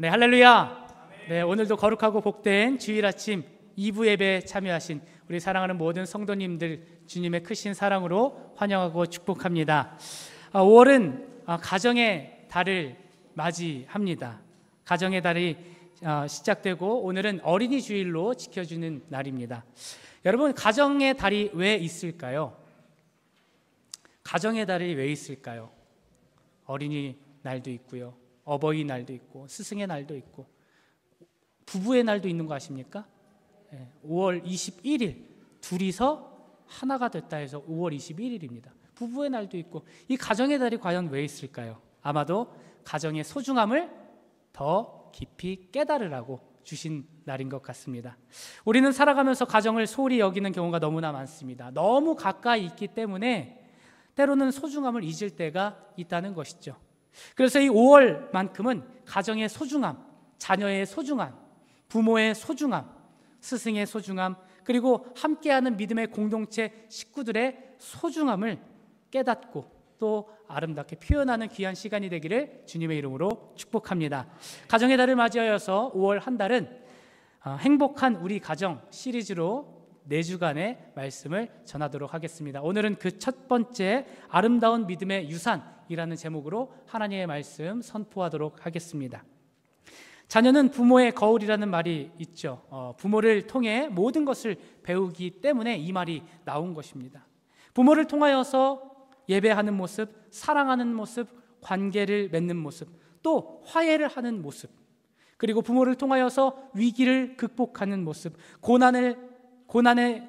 네, 할렐루야. 네, 오늘도 거룩하고 복된 주일 아침 2부 예배에 참여하신 우리 사랑하는 모든 성도님들 주님의 크신 사랑으로 환영하고 축복합니다. 5월은 가정의 달을 맞이합니다. 가정의 달이 시작되고 오늘은 어린이 주일로 지켜주는 날입니다. 여러분, 가정의 달이 왜 있을까요? 가정의 달이 왜 있을까요? 어린이 날도 있고요, 어버이날도 있고, 스승의 날도 있고, 부부의 날도 있는 거 아십니까? 5월 21일 둘이서 하나가 됐다 해서 5월 21일입니다. 부부의 날도 있고, 이 가정의 달이 과연 왜 있을까요? 아마도 가정의 소중함을 더 깊이 깨달으라고 주신 날인 것 같습니다. 우리는 살아가면서 가정을 소홀히 여기는 경우가 너무나 많습니다. 너무 가까이 있기 때문에 때로는 소중함을 잊을 때가 있다는 것이죠. 그래서 이 5월만큼은 가정의 소중함, 자녀의 소중함, 부모의 소중함, 스승의 소중함, 그리고 함께하는 믿음의 공동체 식구들의 소중함을 깨닫고 또 아름답게 표현하는 귀한 시간이 되기를 주님의 이름으로 축복합니다. 가정의 달을 맞이하여서 5월 한 달은 행복한 우리 가정 시리즈로 4주간의 말씀을 전하도록 하겠습니다. 오늘은 그 첫 번째 아름다운 믿음의 유산이라는 제목으로 하나님의 말씀 선포하도록 하겠습니다. 자녀는 부모의 거울이라는 말이 있죠. 부모를 통해 모든 것을 배우기 때문에 이 말이 나온 것입니다. 부모를 통하여서 예배하는 모습, 사랑하는 모습, 관계를 맺는 모습, 또 화해를 하는 모습, 그리고 부모를 통하여서 위기를 극복하는 모습, 고난에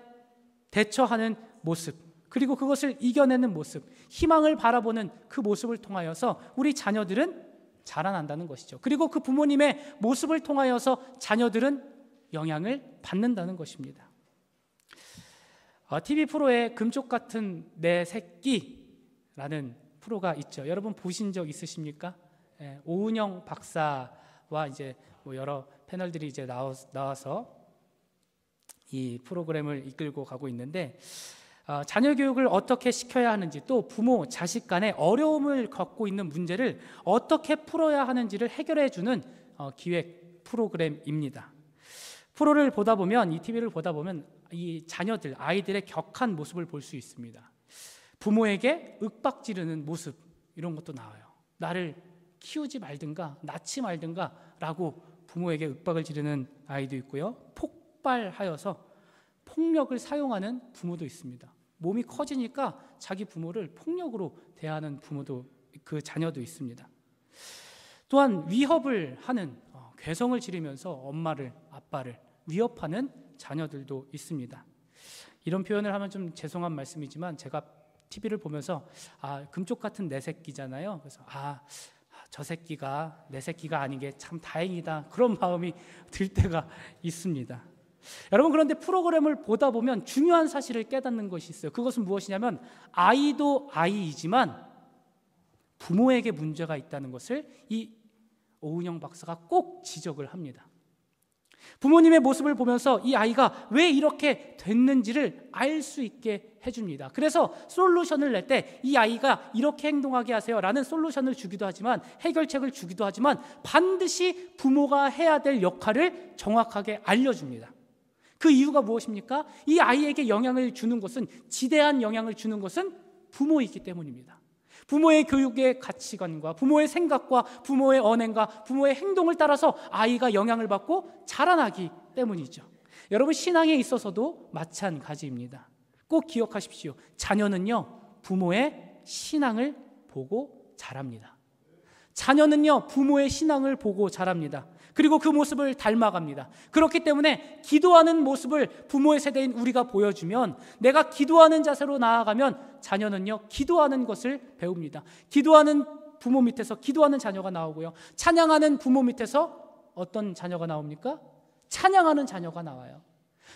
대처하는 모습, 그리고 그것을 이겨내는 모습, 희망을 바라보는 그 모습을 통하여서 우리 자녀들은 자라난다는 것이죠. 그리고 그 부모님의 모습을 통하여서 자녀들은 영향을 받는다는 것입니다. TV 프로에 금쪽 같은 내 새끼라는 프로가 있죠. 여러분 보신 적 있으십니까? 오은영 박사와 이제 여러 패널들이 이제 나와서 이 프로그램을 이끌고 가고 있는데, 자녀 교육을 어떻게 시켜야 하는지, 또 부모, 자식 간의 어려움을 겪고 있는 문제를 어떻게 풀어야 하는지를 해결해 주는 기획 프로그램입니다. 프로를 보다 보면, 이 TV를 보다 보면 이 자녀들, 아이들의 격한 모습을 볼 수 있습니다. 부모에게 윽박지르는 모습, 이런 것도 나와요. 나를 키우지 말든가 낳지 말든가 라고 부모에게 윽박을 지르는 아이도 있고요, 폭발하여서 폭력을 사용하는 부모도 있습니다. 몸이 커지니까 자기 부모를 폭력으로 대하는 부모도, 그 자녀도 있습니다. 또한 위협을 하는, 괴성을 지르면서 엄마를, 아빠를 위협하는 자녀들도 있습니다. 이런 표현을 하면 좀 죄송한 말씀이지만 제가 TV를 보면서 금쪽 같은 내 새끼잖아요. 그래서 저 새끼가 내 새끼가 아닌 게 참 다행이다, 그런 마음이 들 때가 있습니다. 여러분, 그런데 프로그램을 보다 보면 중요한 사실을 깨닫는 것이 있어요. 그것은 무엇이냐면 아이도 아이이지만 부모에게 문제가 있다는 것을 이 오은영 박사가 꼭 지적을 합니다. 부모님의 모습을 보면서 이 아이가 왜 이렇게 됐는지를 알 수 있게 해줍니다. 그래서 솔루션을 낼 때 이 아이가 이렇게 행동하게 하세요 라는 솔루션을 주기도 하지만, 해결책을 주기도 하지만, 반드시 부모가 해야 될 역할을 정확하게 알려줍니다. 그 이유가 무엇입니까? 이 아이에게 영향을 주는 것은, 지대한 영향을 주는 것은 부모이기 때문입니다. 부모의 교육의 가치관과 부모의 생각과 부모의 언행과 부모의 행동을 따라서 아이가 영향을 받고 자라나기 때문이죠. 여러분, 신앙에 있어서도 마찬가지입니다. 꼭 기억하십시오. 자녀는요, 부모의 신앙을 보고 자랍니다. 자녀는요, 부모의 신앙을 보고 자랍니다. 그리고 그 모습을 닮아갑니다. 그렇기 때문에 기도하는 모습을 부모의 세대인 우리가 보여주면, 내가 기도하는 자세로 나아가면 자녀는요, 기도하는 것을 배웁니다. 기도하는 부모 밑에서 기도하는 자녀가 나오고요, 찬양하는 부모 밑에서 어떤 자녀가 나옵니까? 찬양하는 자녀가 나와요.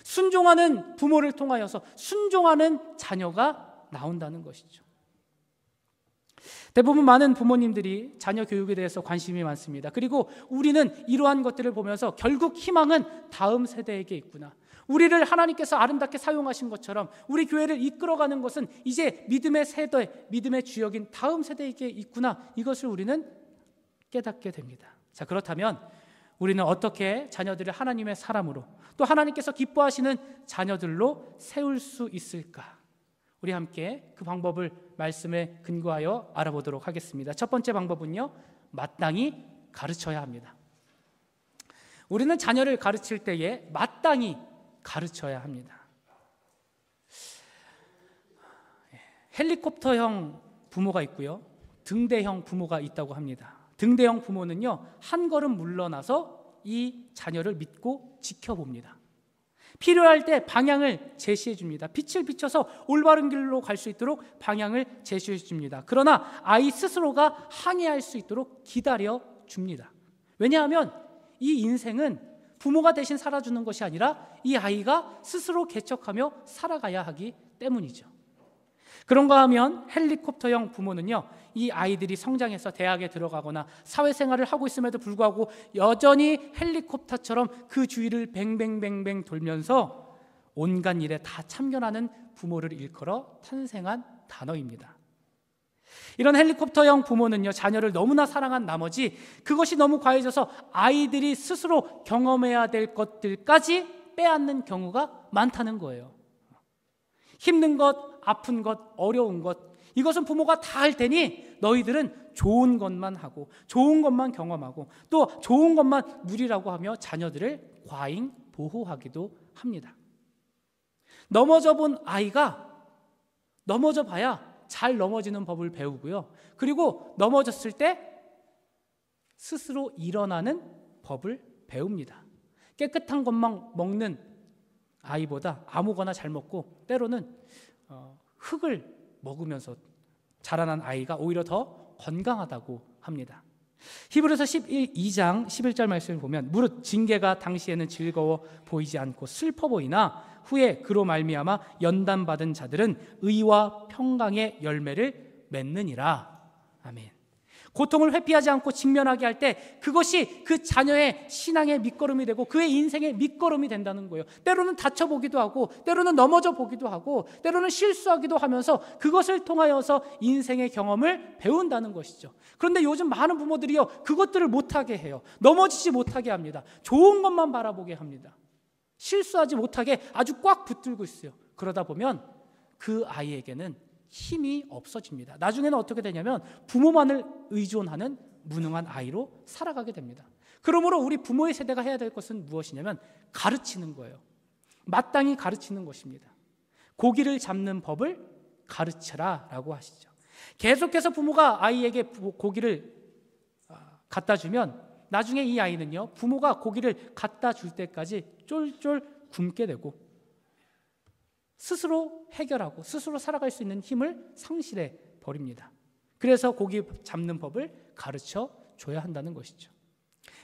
순종하는 부모를 통하여서 순종하는 자녀가 나온다는 것이죠. 대부분 많은 부모님들이 자녀 교육에 대해서 관심이 많습니다. 그리고 우리는 이러한 것들을 보면서 결국 희망은 다음 세대에게 있구나, 우리를 하나님께서 아름답게 사용하신 것처럼 우리 교회를 이끌어가는 것은 이제 믿음의 세대, 믿음의 주역인 다음 세대에게 있구나, 이것을 우리는 깨닫게 됩니다. 자, 그렇다면 우리는 어떻게 자녀들을 하나님의 사람으로, 또 하나님께서 기뻐하시는 자녀들로 세울 수 있을까? 우리 함께 그 방법을 말씀에 근거하여 알아보도록 하겠습니다. 첫 번째 방법은요, 마땅히 가르쳐야 합니다. 우리는 자녀를 가르칠 때에 마땅히 가르쳐야 합니다. 헬리콥터형 부모가 있고요, 등대형 부모가 있다고 합니다. 등대형 부모는요, 한 걸음 물러나서 이 자녀를 믿고 지켜봅니다. 필요할 때 방향을 제시해 줍니다. 빛을 비춰서 올바른 길로 갈 수 있도록 방향을 제시해 줍니다. 그러나 아이 스스로가 항해할 수 있도록 기다려 줍니다. 왜냐하면 이 인생은 부모가 대신 살아주는 것이 아니라 이 아이가 스스로 개척하며 살아가야 하기 때문이죠. 그런가 하면 헬리콥터형 부모는요, 이 아이들이 성장해서 대학에 들어가거나 사회생활을 하고 있음에도 불구하고 여전히 헬리콥터처럼 그 주위를 뱅뱅뱅뱅 돌면서 온갖 일에 다 참견하는 부모를 일컬어 탄생한 단어입니다. 이런 헬리콥터형 부모는요, 자녀를 너무나 사랑한 나머지 그것이 너무 과해져서 아이들이 스스로 경험해야 될 것들까지 빼앗는 경우가 많다는 거예요. 힘든 것, 아픈 것, 어려운 것, 이것은 부모가 다 할 테니 너희들은 좋은 것만 하고 좋은 것만 경험하고 또 좋은 것만 누리라고 하며 자녀들을 과잉 보호하기도 합니다. 넘어져 본 아이가 넘어져 봐야 잘 넘어지는 법을 배우고요, 그리고 넘어졌을 때 스스로 일어나는 법을 배웁니다. 깨끗한 것만 먹는 아이보다 아무거나 잘 먹고 때로는 흙을 먹으면서 자라난 아이가 오히려 더 건강하다고 합니다. 히브리서 2장 11절 말씀을 보면 무릇 징계가 당시에는 즐거워 보이지 않고 슬퍼 보이나 후에 그로 말미암아 연단받은 자들은 의와 평강의 열매를 맺느니라. 아멘. 고통을 회피하지 않고 직면하게 할 때 그것이 그 자녀의 신앙의 밑거름이 되고 그의 인생의 밑거름이 된다는 거예요. 때로는 다쳐보기도 하고 때로는 넘어져 보기도 하고 때로는 실수하기도 하면서 그것을 통하여서 인생의 경험을 배운다는 것이죠. 그런데 요즘 많은 부모들이요, 그것들을 못하게 해요. 넘어지지 못하게 합니다. 좋은 것만 바라보게 합니다. 실수하지 못하게 아주 꽉 붙들고 있어요. 그러다 보면 그 아이에게는 힘이 없어집니다. 나중에는 어떻게 되냐면 부모만을 의존하는 무능한 아이로 살아가게 됩니다. 그러므로 우리 부모의 세대가 해야 될 것은 무엇이냐면 가르치는 거예요. 마땅히 가르치는 것입니다. 고기를 잡는 법을 가르쳐라 라고 하시죠. 계속해서 부모가 아이에게 고기를 갖다 주면 나중에 이 아이는요, 부모가 고기를 갖다 줄 때까지 쫄쫄 굶게 되고 스스로 해결하고 스스로 살아갈 수 있는 힘을 상실해 버립니다. 그래서 고기 잡는 법을 가르쳐 줘야 한다는 것이죠.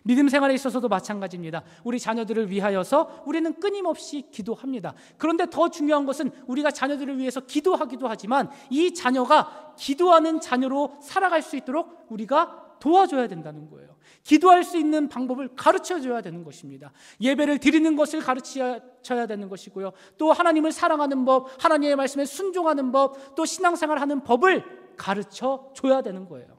믿음 생활에 있어서도 마찬가지입니다. 우리 자녀들을 위하여서 우리는 끊임없이 기도합니다. 그런데 더 중요한 것은 우리가 자녀들을 위해서 기도하기도 하지만 이 자녀가 기도하는 자녀로 살아갈 수 있도록 우리가 도와줘야 된다는 거예요. 기도할 수 있는 방법을 가르쳐줘야 되는 것입니다. 예배를 드리는 것을 가르쳐야 되는 것이고요, 또 하나님을 사랑하는 법, 하나님의 말씀에 순종하는 법, 또 신앙생활하는 법을 가르쳐줘야 되는 거예요.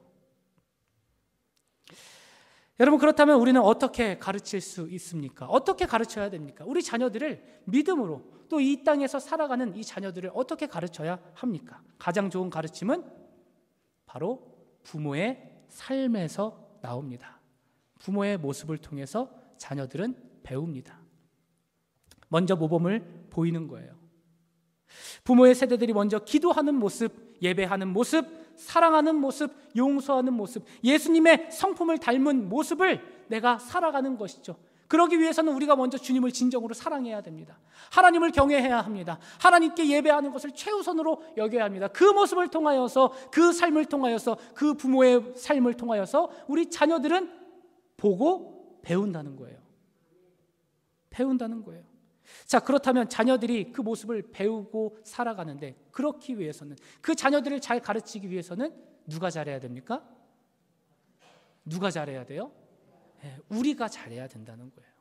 여러분, 그렇다면 우리는 어떻게 가르칠 수 있습니까? 어떻게 가르쳐야 됩니까? 우리 자녀들을 믿음으로 또 이 땅에서 살아가는 이 자녀들을 어떻게 가르쳐야 합니까? 가장 좋은 가르침은 바로 부모의 삶에서 나옵니다. 부모의 모습을 통해서 자녀들은 배웁니다. 먼저 모범을 보이는 거예요. 부모의 세대들이 먼저 기도하는 모습, 예배하는 모습, 사랑하는 모습, 용서하는 모습, 예수님의 성품을 닮은 모습을 내가 살아가는 것이죠. 그러기 위해서는 우리가 먼저 주님을 진정으로 사랑해야 됩니다. 하나님을 경외해야 합니다. 하나님께 예배하는 것을 최우선으로 여겨야 합니다. 그 모습을 통하여서, 그 삶을 통하여서, 그 부모의 삶을 통하여서 우리 자녀들은 보고 배운다는 거예요. 배운다는 거예요. 자, 그렇다면 자녀들이 그 모습을 배우고 살아가는데 그렇기 위해서는, 그 자녀들을 잘 가르치기 위해서는 누가 잘해야 됩니까? 누가 잘해야 돼요? 우리가 잘해야 된다는 거예요.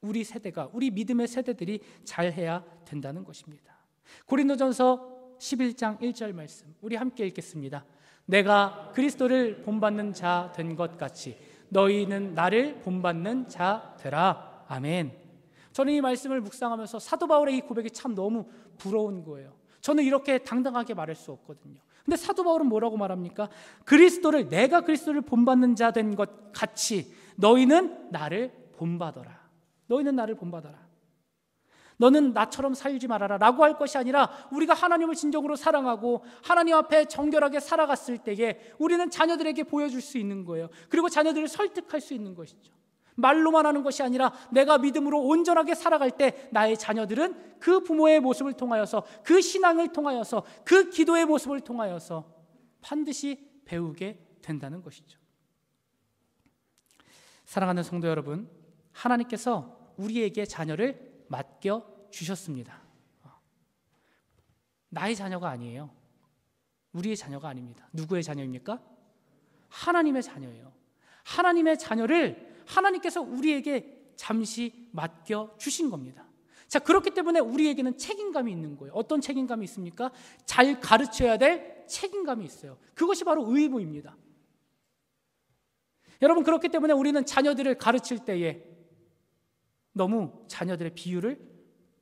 우리 세대가, 우리 믿음의 세대들이 잘해야 된다는 것입니다. 고린도전서 11장 1절 말씀 우리 함께 읽겠습니다. 내가 그리스도를 본받는 자 된 것 같이 너희는 나를 본받는 자 되라. 아멘. 저는 이 말씀을 묵상하면서 사도 바울의 이 고백이 참 너무 부러운 거예요. 저는 이렇게 당당하게 말할 수 없거든요. 근데 사도 바울은 뭐라고 말합니까? 내가 그리스도를 본받는 자 된 것 같이 너희는 나를 본받아라. 너희는 나를 본받아라. 너는 나처럼 살지 말아라 라고 할 것이 아니라 우리가 하나님을 진정으로 사랑하고 하나님 앞에 정결하게 살아갔을 때에 우리는 자녀들에게 보여줄 수 있는 거예요. 그리고 자녀들을 설득할 수 있는 것이죠. 말로만 하는 것이 아니라 내가 믿음으로 온전하게 살아갈 때 나의 자녀들은 그 부모의 모습을 통하여서, 그 신앙을 통하여서, 그 기도의 모습을 통하여서 반드시 배우게 된다는 것이죠. 사랑하는 성도 여러분, 하나님께서 우리에게 자녀를 맡겨주셨습니다. 나의 자녀가 아니에요. 우리의 자녀가 아닙니다. 누구의 자녀입니까? 하나님의 자녀예요. 하나님의 자녀를 하나님께서 우리에게 잠시 맡겨주신 겁니다. 자, 그렇기 때문에 우리에게는 책임감이 있는 거예요. 어떤 책임감이 있습니까? 잘 가르쳐야 될 책임감이 있어요. 그것이 바로 의무입니다. 여러분, 그렇기 때문에 우리는 자녀들을 가르칠 때에 너무 자녀들의 비율을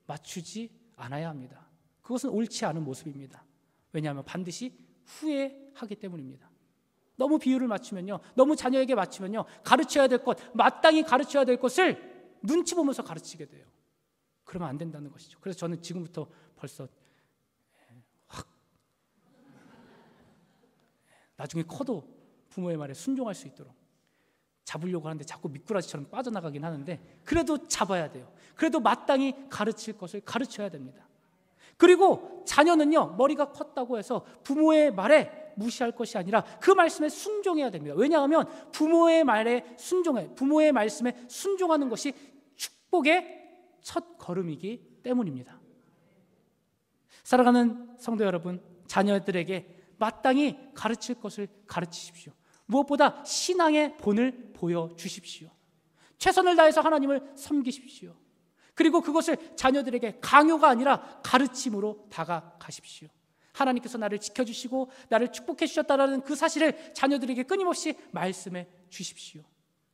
맞추지 않아야 합니다. 그것은 옳지 않은 모습입니다. 왜냐하면 반드시 후회하기 때문입니다. 너무 비율을 맞추면요, 너무 자녀에게 맞추면요, 가르쳐야 될 것, 마땅히 가르쳐야 될 것을 눈치 보면서 가르치게 돼요. 그러면 안 된다는 것이죠. 그래서 저는 지금부터 벌써 확 나중에 커도 부모의 말에 순종할 수 있도록 잡으려고 하는데 자꾸 미꾸라지처럼 빠져나가긴 하는데 그래도 잡아야 돼요. 그래도 마땅히 가르칠 것을 가르쳐야 됩니다. 그리고 자녀는요, 머리가 컸다고 해서 부모의 말에 무시할 것이 아니라 그 말씀에 순종해야 됩니다. 왜냐하면 부모의 말에 부모의 말씀에 순종하는 것이 축복의 첫 걸음이기 때문입니다. 사랑하는 성도 여러분, 자녀들에게 마땅히 가르칠 것을 가르치십시오. 무엇보다 신앙의 본을 보여주십시오. 최선을 다해서 하나님을 섬기십시오. 그리고 그것을 자녀들에게 강요가 아니라 가르침으로 다가가십시오. 하나님께서 나를 지켜주시고 나를 축복해 주셨다는 그 사실을 자녀들에게 끊임없이 말씀해 주십시오.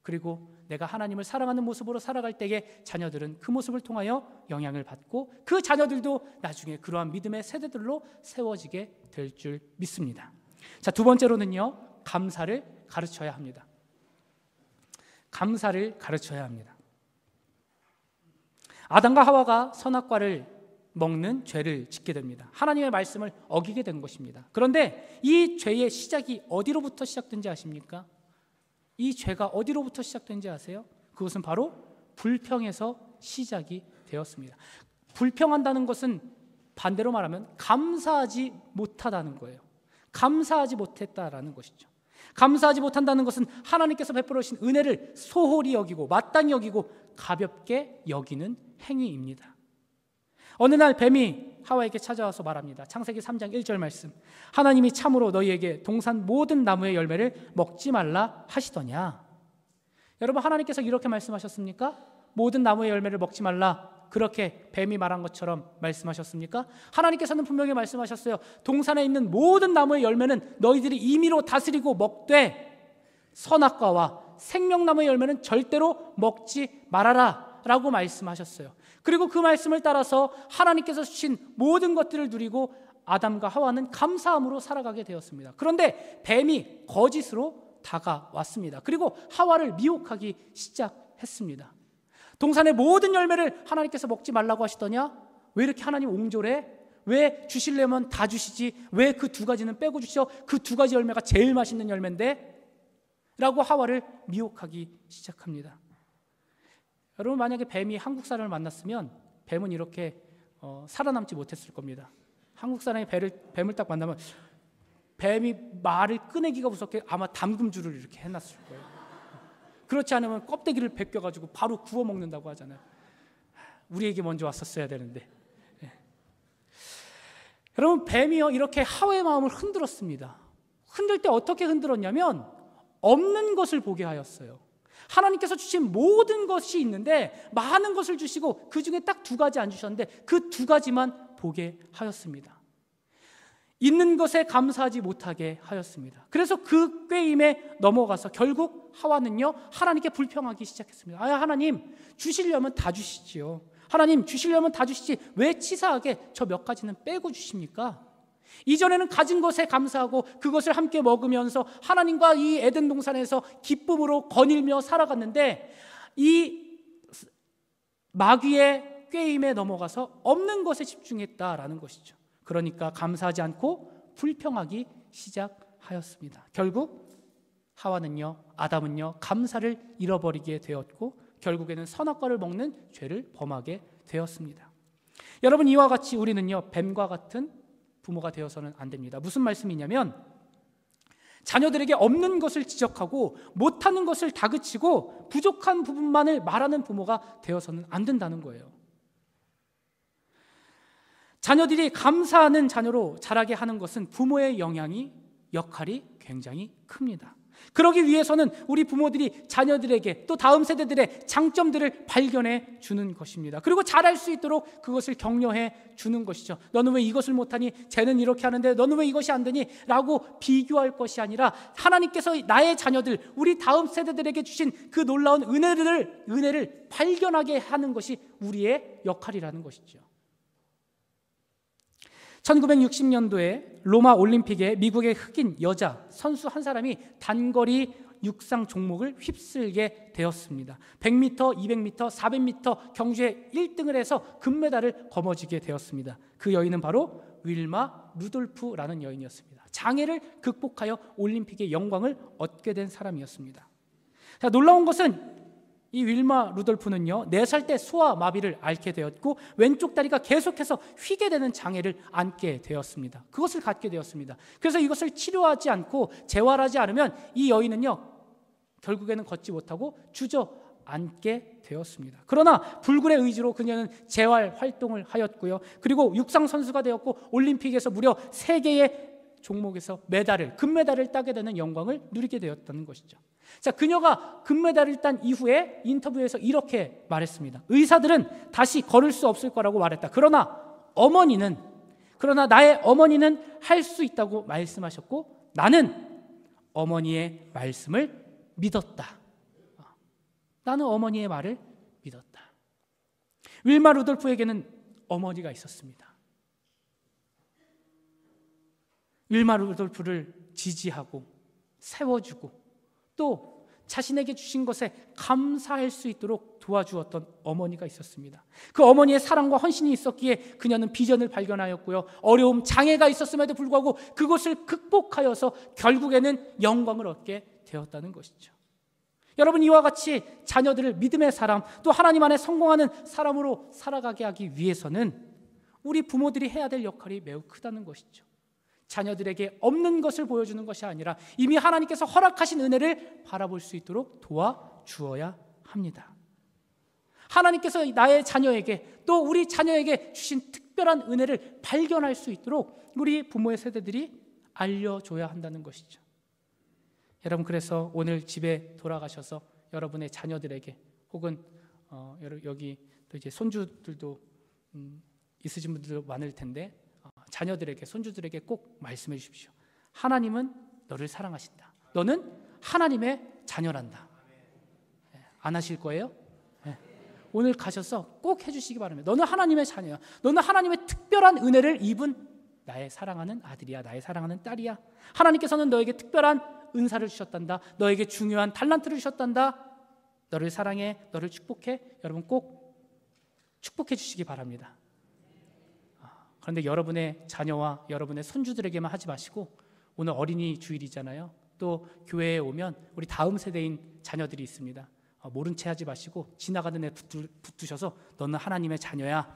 그리고 내가 하나님을 사랑하는 모습으로 살아갈 때에 자녀들은 그 모습을 통하여 영향을 받고 그 자녀들도 나중에 그러한 믿음의 세대들로 세워지게 될 줄 믿습니다. 자, 두 번째로는요, 감사를 가르쳐야 합니다. 감사를 가르쳐야 합니다. 아담과 하와가 선악과를 먹는 죄를 짓게 됩니다. 하나님의 말씀을 어기게 된 것입니다. 그런데 이 죄의 시작이 어디로부터 시작된지 아십니까? 이 죄가 어디로부터 시작된지 아세요? 그것은 바로 불평에서 시작이 되었습니다. 불평한다는 것은 반대로 말하면 감사하지 못하다는 거예요. 감사하지 못했다라는 것이죠. 감사하지 못한다는 것은 하나님께서 베풀어 주신 은혜를 소홀히 여기고 마땅히 여기고 가볍게 여기는 행위입니다. 어느 날 뱀이 하와에게 찾아와서 말합니다. 창세기 3장 1절 말씀. 하나님이 참으로 너희에게 동산 모든 나무의 열매를 먹지 말라 하시더냐. 여러분, 하나님께서 이렇게 말씀하셨습니까? 모든 나무의 열매를 먹지 말라, 그렇게 뱀이 말한 것처럼 말씀하셨습니까? 하나님께서는 분명히 말씀하셨어요. 동산에 있는 모든 나무의 열매는 너희들이 임의로 다스리고 먹되 선악과와 생명나무의 열매는 절대로 먹지 말아라 라고 말씀하셨어요. 그리고 그 말씀을 따라서 하나님께서 주신 모든 것들을 누리고 아담과 하와는 감사함으로 살아가게 되었습니다. 그런데 뱀이 거짓으로 다가왔습니다. 그리고 하와를 미혹하기 시작했습니다. 동산의 모든 열매를 하나님께서 먹지 말라고 하시더냐? 왜 이렇게 하나님 옹졸해? 왜 주시려면 다 주시지? 왜 그 두 가지는 빼고 주셔? 그 두 가지 열매가 제일 맛있는 열매인데? 라고 하와를 미혹하기 시작합니다. 여러분, 만약에 뱀이 한국 사람을 만났으면 뱀은 이렇게 살아남지 못했을 겁니다. 한국 사람이 뱀을 딱 만나면 뱀이 말을 꺼내기가 무섭게 아마 담금줄을 이렇게 해놨을 거예요. 그렇지 않으면 껍데기를 벗겨가지고 바로 구워 먹는다고 하잖아요. 우리에게 먼저 왔었어야 되는데. 여러분, 뱀이요 이렇게 하와의 마음을 흔들었습니다. 흔들 때 어떻게 흔들었냐면 없는 것을 보게 하였어요. 하나님께서 주신 모든 것이 있는데 많은 것을 주시고 그 중에 딱 두 가지 안 주셨는데 그 두 가지만 보게 하였습니다. 있는 것에 감사하지 못하게 하였습니다. 그래서 그 꾀임에 넘어가서 결국 하와는요, 하나님께 불평하기 시작했습니다. 하나님, 주시려면 다 주시지요. 하나님, 주시려면 다 주시지 왜 치사하게 저 몇 가지는 빼고 주십니까? 이전에는 가진 것에 감사하고 그것을 함께 먹으면서 하나님과 이 에덴 동산에서 기쁨으로 거닐며 살아갔는데, 이 마귀의 꾀임에 넘어가서 없는 것에 집중했다라는 것이죠. 그러니까 감사하지 않고 불평하기 시작하였습니다. 결국 하와는요, 아담은요, 감사를 잃어버리게 되었고 결국에는 선악과를 먹는 죄를 범하게 되었습니다. 여러분, 이와 같이 우리는요, 뱀과 같은 부모가 되어서는 안 됩니다. 무슨 말씀이냐면, 자녀들에게 없는 것을 지적하고 못하는 것을 다그치고 부족한 부분만을 말하는 부모가 되어서는 안 된다는 거예요. 자녀들이 감사하는 자녀로 자라게 하는 것은 부모의 역할이 굉장히 큽니다. 그러기 위해서는 우리 부모들이 자녀들에게 또 다음 세대들의 장점들을 발견해 주는 것입니다. 그리고 잘할 수 있도록 그것을 격려해 주는 것이죠. 너는 왜 이것을 못하니? 쟤는 이렇게 하는데 너는 왜 이것이 안 되니? 라고 비교할 것이 아니라 하나님께서 나의 자녀들, 우리 다음 세대들에게 주신 그 놀라운 은혜를 발견하게 하는 것이 우리의 역할이라는 것이죠. 1960년도에 로마 올림픽에 미국의 흑인 여자 선수 한 사람이 단거리 육상 종목을 휩쓸게 되었습니다. 100m, 200m, 400m 경주에 1등을 해서 금메달을 거머쥐게 되었습니다. 그 여인은 바로 윌마 루돌프라는 여인이었습니다. 장애를 극복하여 올림픽의 영광을 얻게 된 사람이었습니다. 자, 놀라운 것은 이 윌마 루돌프는요, 4살 때 소아마비를 앓게 되었고 왼쪽 다리가 계속해서 휘게 되는 장애를 안게 되었습니다. 그것을 갖게 되었습니다. 그래서 이것을 치료하지 않고 재활하지 않으면 이 여인은요, 결국에는 걷지 못하고 주저앉게 되었습니다. 그러나 불굴의 의지로 그녀는 재활 활동을 하였고요, 그리고 육상 선수가 되었고 올림픽에서 무려 3개의 종목에서 금메달을 따게 되는 영광을 누리게 되었다는 것이죠. 자, 그녀가 금메달을 딴 이후에 인터뷰에서 이렇게 말했습니다. 의사들은 다시 걸을 수 없을 거라고 말했다. 그러나 나의 어머니는 할 수 있다고 말씀하셨고 나는 어머니의 말씀을 믿었다. 나는 어머니의 말을 믿었다. 윌마 루돌프에게는 어머니가 있었습니다. 윌마 루돌프를 지지하고 세워주고 또 자신에게 주신 것에 감사할 수 있도록 도와주었던 어머니가 있었습니다. 그 어머니의 사랑과 헌신이 있었기에 그녀는 비전을 발견하였고요, 어려움, 장애가 있었음에도 불구하고 그것을 극복하여서 결국에는 영광을 얻게 되었다는 것이죠. 여러분, 이와 같이 자녀들을 믿음의 사람, 또 하나님 안에 성공하는 사람으로 살아가게 하기 위해서는 우리 부모들이 해야 될 역할이 매우 크다는 것이죠. 자녀들에게 없는 것을 보여주는 것이 아니라 이미 하나님께서 허락하신 은혜를 바라볼 수 있도록 도와주어야 합니다. 하나님께서 나의 자녀에게 또 우리 자녀에게 주신 특별한 은혜를 발견할 수 있도록 우리 부모의 세대들이 알려줘야 한다는 것이죠. 여러분, 그래서 오늘 집에 돌아가셔서 여러분의 자녀들에게 혹은 여기 또 이제 손주들도 있으신 분들도 많을 텐데 자녀들에게, 손주들에게 꼭 말씀해 주십시오. 하나님은 너를 사랑하신다. 너는 하나님의 자녀란다. 안 하실 거예요? 오늘 가셔서 꼭 해주시기 바랍니다. 너는 하나님의 자녀야. 너는 하나님의 특별한 은혜를 입은 나의 사랑하는 아들이야. 나의 사랑하는 딸이야. 하나님께서는 너에게 특별한 은사를 주셨단다. 너에게 중요한 달란트를 주셨단다. 너를 사랑해. 너를 축복해. 여러분 꼭 축복해 주시기 바랍니다. 그런데 여러분의 자녀와 여러분의 손주들에게만 하지 마시고, 오늘 어린이 주일이잖아요. 또 교회에 오면 우리 다음 세대인 자녀들이 있습니다. 모른 채 하지 마시고 지나가는 애 붙드셔서 너는 하나님의 자녀야.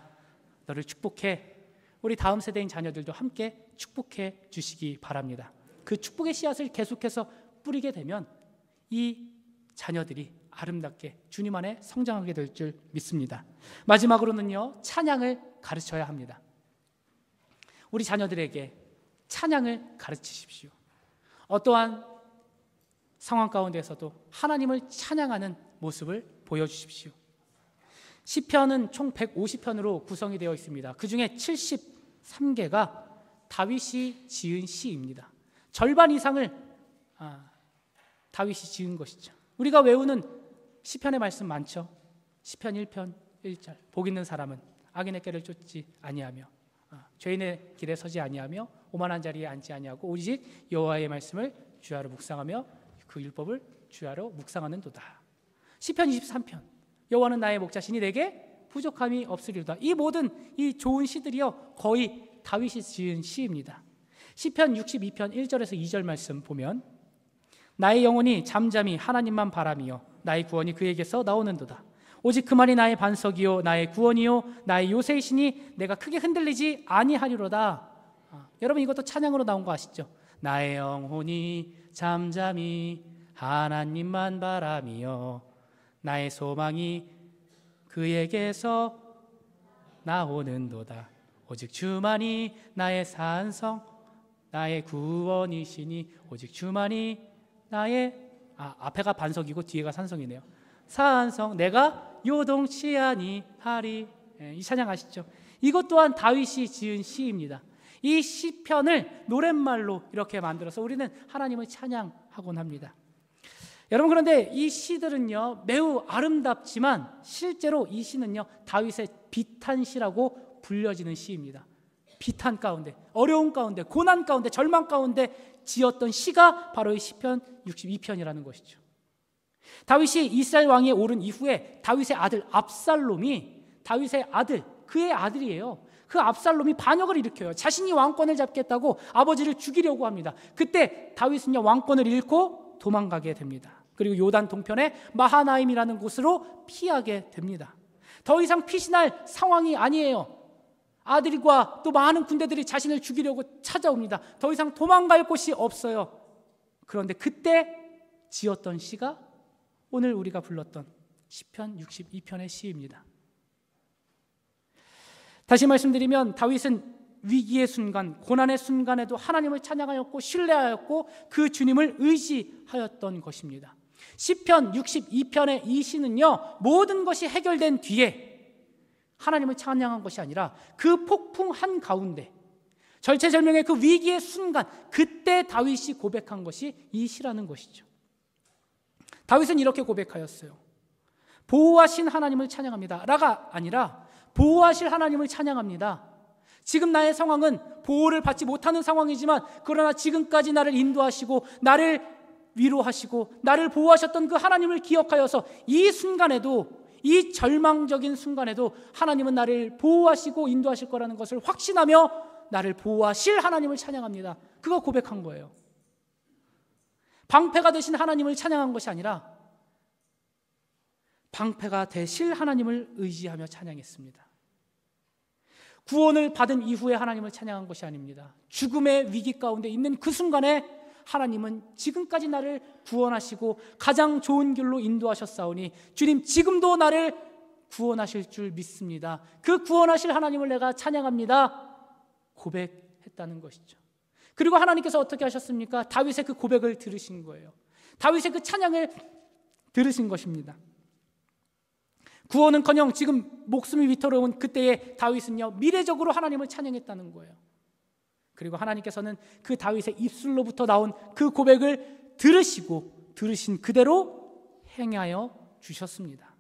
너를 축복해. 우리 다음 세대인 자녀들도 함께 축복해 주시기 바랍니다. 그 축복의 씨앗을 계속해서 뿌리게 되면 이 자녀들이 아름답게 주님 안에 성장하게 될 줄 믿습니다. 마지막으로는요, 찬양을 가르쳐야 합니다. 우리 자녀들에게 찬양을 가르치십시오. 어떠한 상황 가운데서도 하나님을 찬양하는 모습을 보여주십시오. 시편은 총 150편으로 구성이 되어 있습니다. 그 중에 73개가 다윗이 지은 시입니다. 절반 이상을 다윗이 지은 것이죠. 우리가 외우는 시편의 말씀 많죠. 시편 1편 1절 복 있는 사람은 악인의 꾀를 쫓지 아니하며 죄인의 길에 서지 아니하며 오만한 자리에 앉지 아니하고 오직 여호와의 말씀을 주야로 묵상하며 그 율법을 주야로 묵상하는도다. 시편 23편 여호와는 나의 목자시니 내게 부족함이 없으리로다. 이 모든 이 좋은 시들이요 거의 다윗이 지은 시입니다. 시편 62편 1절에서 2절 말씀 보면 나의 영혼이 잠잠히 하나님만 바라며 나의 구원이 그에게서 나오는도다. 오직 그만이 나의 반석이요 나의 구원이요 나의 요새이시니 내가 크게 흔들리지 아니하리로다. 여러분 이것도 찬양으로 나온 거 아시죠? 나의 영혼이 잠잠히 하나님만 바라며 나의 소망이 그에게서 나오는도다. 오직 주만이 나의 산성 나의 구원이시니 오직 주만이 나의 앞에가 반석이고 뒤에가 산성이네요. 산성 내가 요동치 아니하리. 이 찬양 아시죠? 이것 또한 다윗이 지은 시입니다. 이 시편을 노랫말로 이렇게 만들어서 우리는 하나님을 찬양하곤 합니다. 여러분 그런데 이 시들은요 매우 아름답지만 실제로 이 시는요 다윗의 비탄시라고 불려지는 시입니다. 비탄 가운데, 어려운 가운데, 고난 가운데, 절망 가운데 지었던 시가 바로 이 시편 62편이라는 것이죠. 다윗이 이스라엘 왕위에 오른 이후에 다윗의 아들 압살롬이 다윗의 아들, 그의 아들이에요. 그 압살롬이 반역을 일으켜요. 자신이 왕권을 잡겠다고 아버지를 죽이려고 합니다. 그때 다윗은요 왕권을 잃고 도망가게 됩니다. 그리고 요단 동편의 마하나임이라는 곳으로 피하게 됩니다. 더 이상 피신할 상황이 아니에요. 아들과 또 많은 군대들이 자신을 죽이려고 찾아옵니다. 더 이상 도망갈 곳이 없어요. 그런데 그때 지었던 시가 오늘 우리가 불렀던 시편 62편의 시입니다. 다시 말씀드리면 다윗은 위기의 순간, 고난의 순간에도 하나님을 찬양하였고 신뢰하였고 그 주님을 의지하였던 것입니다. 시편 62편의 이 시는요 모든 것이 해결된 뒤에 하나님을 찬양한 것이 아니라 그 폭풍 한가운데 절체절명의 그 위기의 순간 그때 다윗이 고백한 것이 이 시라는 것이죠. 다윗은 이렇게 고백하였어요. 보호하신 하나님을 찬양합니다 라가 아니라 보호하실 하나님을 찬양합니다. 지금 나의 상황은 보호를 받지 못하는 상황이지만 그러나 지금까지 나를 인도하시고 나를 위로하시고 나를 보호하셨던 그 하나님을 기억하여서 이 순간에도 이 절망적인 순간에도 하나님은 나를 보호하시고 인도하실 거라는 것을 확신하며 나를 보호하실 하나님을 찬양합니다. 그거 고백한 거예요. 방패가 되신 하나님을 찬양한 것이 아니라 방패가 되실 하나님을 의지하며 찬양했습니다. 구원을 받은 이후에 하나님을 찬양한 것이 아닙니다. 죽음의 위기 가운데 있는 그 순간에 하나님은 지금까지 나를 구원하시고 가장 좋은 길로 인도하셨사오니 주님 지금도 나를 구원하실 줄 믿습니다. 그 구원하실 하나님을 내가 찬양합니다. 고백했다는 것이죠. 그리고 하나님께서 어떻게 하셨습니까? 다윗의 그 고백을 들으신 거예요. 다윗의 그 찬양을 들으신 것입니다. 구원은커녕 지금 목숨이 위태로운 그때의 다윗은요 미래적으로 하나님을 찬양했다는 거예요. 그리고 하나님께서는 그 다윗의 입술로부터 나온 그 고백을 들으시고 들으신 그대로 행하여 주셨습니다.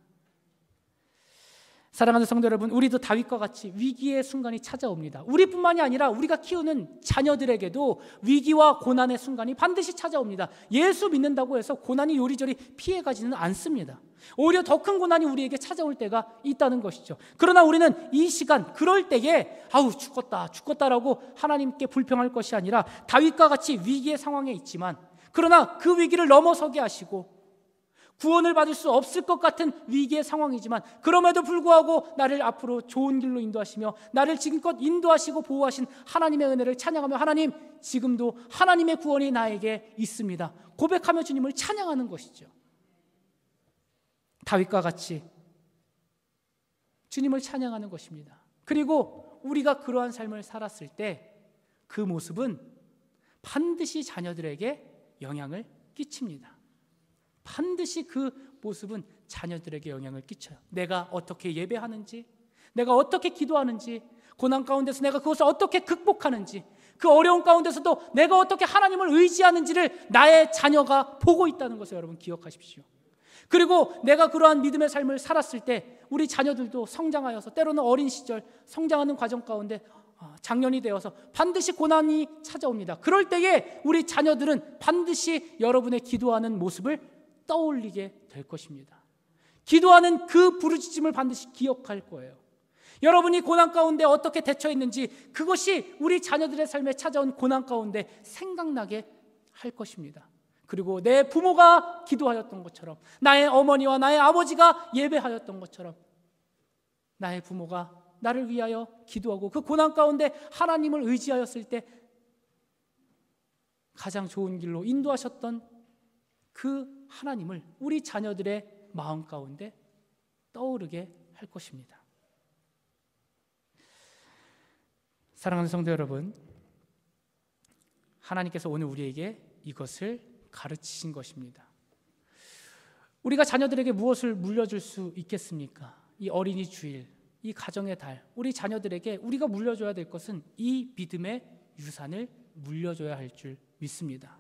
사랑하는 성도 여러분, 우리도 다윗과 같이 위기의 순간이 찾아옵니다. 우리뿐만이 아니라 우리가 키우는 자녀들에게도 위기와 고난의 순간이 반드시 찾아옵니다. 예수 믿는다고 해서 고난이 요리조리 피해가지는 않습니다. 오히려 더 큰 고난이 우리에게 찾아올 때가 있다는 것이죠. 그러나 우리는 이 시간 그럴 때에 죽겠다라고 하나님께 불평할 것이 아니라 다윗과 같이 위기의 상황에 있지만 그러나 그 위기를 넘어서게 하시고 구원을 받을 수 없을 것 같은 위기의 상황이지만 그럼에도 불구하고 나를 앞으로 좋은 길로 인도하시며 나를 지금껏 인도하시고 보호하신 하나님의 은혜를 찬양하며 하나님 지금도 하나님의 구원이 나에게 있습니다. 고백하며 주님을 찬양하는 것이죠. 다윗과 같이 주님을 찬양하는 것입니다. 그리고 우리가 그러한 삶을 살았을 때 그 모습은 반드시 자녀들에게 영향을 끼칩니다. 반드시 그 모습은 자녀들에게 영향을 끼쳐요. 내가 어떻게 예배하는지, 내가 어떻게 기도하는지, 고난 가운데서 내가 그것을 어떻게 극복하는지 그 어려운 가운데서도 내가 어떻게 하나님을 의지하는지를 나의 자녀가 보고 있다는 것을 여러분 기억하십시오. 그리고 내가 그러한 믿음의 삶을 살았을 때 우리 자녀들도 성장하여서 때로는 어린 시절 성장하는 과정 가운데 장년이 되어서 반드시 고난이 찾아옵니다. 그럴 때에 우리 자녀들은 반드시 여러분의 기도하는 모습을 떠올리게 될 것입니다. 기도하는 그 부르짖음을 반드시 기억할 거예요. 여러분이 고난 가운데 어떻게 대처했는지 그것이 우리 자녀들의 삶에 찾아온 고난 가운데 생각나게 할 것입니다. 그리고 내 부모가 기도하였던 것처럼, 나의 어머니와 나의 아버지가 예배하였던 것처럼 나의 부모가 나를 위하여 기도하고 그 고난 가운데 하나님을 의지하였을 때 가장 좋은 길로 인도하셨던 그 하나님을 우리 자녀들의 마음 가운데 떠오르게 할 것입니다. 사랑하는 성도 여러분, 하나님께서 오늘 우리에게 이것을 가르치신 것입니다. 우리가 자녀들에게 무엇을 물려줄 수 있겠습니까? 이 어린이 주일, 이 가정의 달, 우리 자녀들에게 우리가 물려줘야 될 것은 이 믿음의 유산을 물려줘야 할 줄 믿습니다.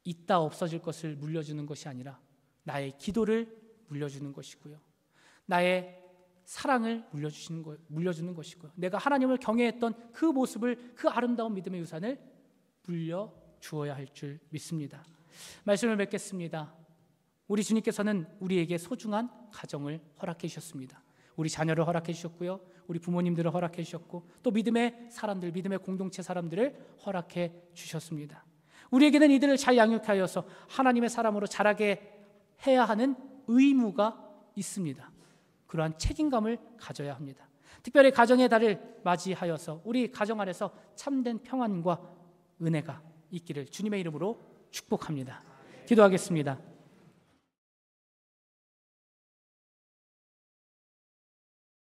있다 없어질 것을 물려주는 것이 아니라 나의 기도를 물려주는 것이고요, 나의 사랑을 물려주는 것이고요, 내가 하나님을 경외했던 그 모습을, 그 아름다운 믿음의 유산을 물려주어야 할 줄 믿습니다. 말씀을 맺겠습니다. 우리 주님께서는 우리에게 소중한 가정을 허락해 주셨습니다. 우리 자녀를 허락해 주셨고요, 우리 부모님들을 허락해 주셨고, 또 믿음의 사람들, 믿음의 공동체 사람들을 허락해 주셨습니다. 우리에게는 이들을 잘 양육하여서 하나님의 사람으로 자라게 해야 하는 의무가 있습니다. 그러한 책임감을 가져야 합니다. 특별히 가정의 달을 맞이하여서 우리 가정 안에서 참된 평안과 은혜가 있기를 주님의 이름으로 축복합니다. 기도하겠습니다.